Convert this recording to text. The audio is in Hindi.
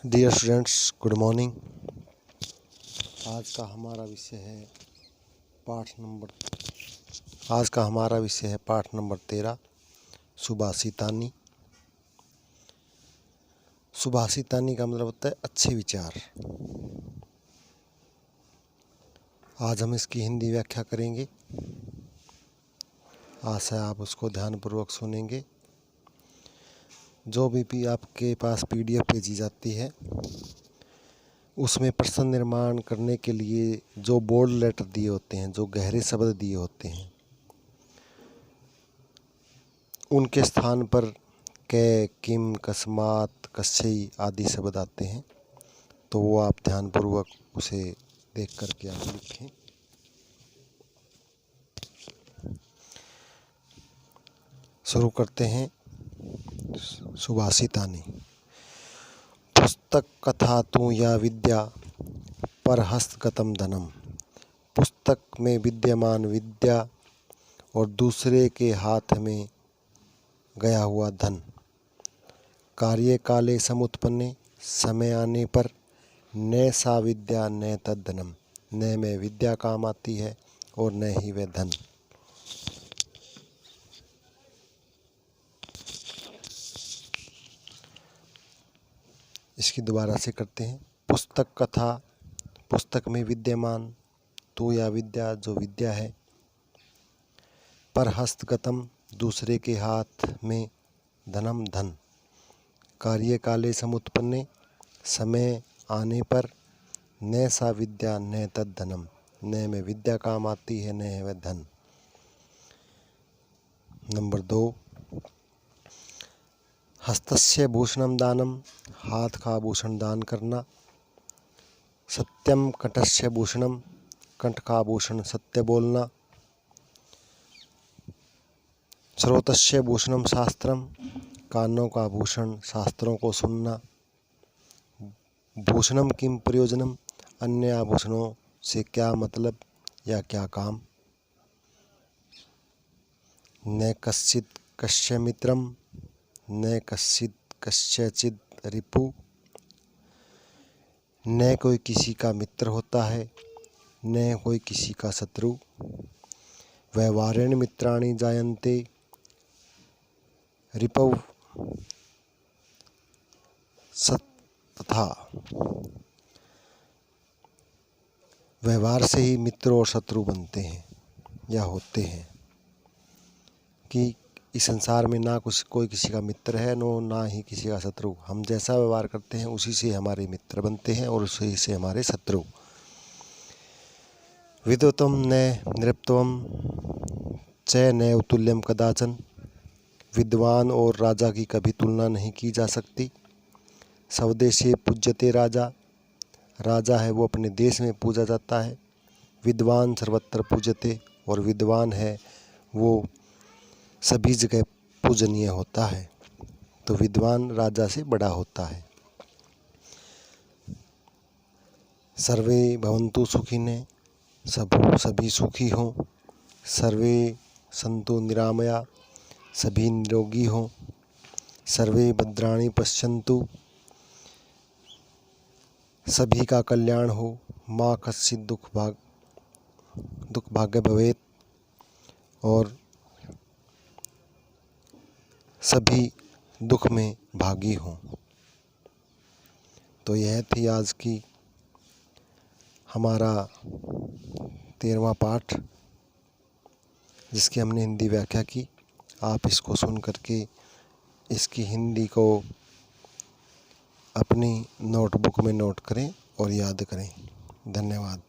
Dear students, good morning. आज का हमारा विषय है पाठ नंबर 13 सुभाषितानी। सुभाषितानी का मतलब होता है अच्छे विचार। आज हम इसकी हिंदी व्याख्या करेंगे। आशा है आप उसको ध्यानपूर्वक सुनेंगे। जो भी आपके पास PDF भेजी जाती है उसमें प्रश्न निर्माण करने के लिए जो बोल्ड लेटर दिए होते हैं, जो गहरे शब्द दिए होते हैं, उनके स्थान पर कै, किम, कस्मात, कस्यई आदि शब्द आते हैं। तो वो आप ध्यानपूर्वक उसे देख करके आप लिखें। शुरू करते हैं। सुभाषितानी। पुस्तक कथा तू या विद्या पर हस्तगतम धनम। पुस्तक में विद्यमान विद्या और दूसरे के हाथ में गया हुआ धन। कार्य काले समुत्पन्ने, समय आने पर न सा विद्या न तद धनम। न में विद्या काम आती है और न ही वह धन। इसकी दोबारा से करते हैं। पुस्तक कथा, पुस्तक में विद्यमान, तो या विद्या जो विद्या है, पर हस्तगतम दूसरे के हाथ में, धनम धन। कार्य काले समुत्पन्ने, समय आने पर न सा विद्या न तद धनम। न में विद्या काम आती है, न है वह धन। नंबर 2, हस्तस्य भूषणम दानम। हाथ का आभूषण दान करना। सत्यम कंठस्य भूषणम। कंठ का आभूषण सत्य बोलना। श्रोतस्य भूषणम शास्त्रम। कानों का आभूषण शास्त्रों को सुनना। भूषणम किम प्रयोजनम। अन्य आभूषणों से क्या मतलब या क्या काम। न कश्चित् कस्य मित्रम। न कश्चित् कस्यचित् रिपु। न कोई किसी का मित्र होता है, न कोई किसी का शत्रु। व्यवहारेण मित्राणि जायन्ते, रिपौ तथा। व्यवहार से ही मित्र और शत्रु बनते हैं या होते हैं। कि इस संसार में ना कोई किसी का मित्र है, ना ही किसी का शत्रु। हम जैसा व्यवहार करते हैं उसी से हमारे मित्र बनते हैं और उसी से हमारे शत्रु। विद्वत्वम न नृपत्वम च न उत्तुल्यम कदाचन। विद्वान और राजा की कभी तुलना नहीं की जा सकती। स्वदेशे पूज्यते राजा। राजा है वो अपने देश में पूजा जाता है। विद्वान सर्वत्र पूज्यते, और विद्वान है वो सभी जगह पूजनीय होता है। तो विद्वान राजा से बड़ा होता है। सर्वे भवन्तु सुखिनः। सभी सुखी हों। सर्वे सन्तु निरामया। सभी निरोगी हों। सर्वे भद्राणि पश्यन्तु। सभी का कल्याण हो। मा कश्चित् दुख भाग्य भवेत्। और सभी दुख में भागी हों। तो यह थी आज की हमारा 13वां पाठ, जिसकी हमने हिंदी व्याख्या की। आप इसको सुन करके इसकी हिंदी को अपनी नोटबुक में नोट करें और याद करें। धन्यवाद।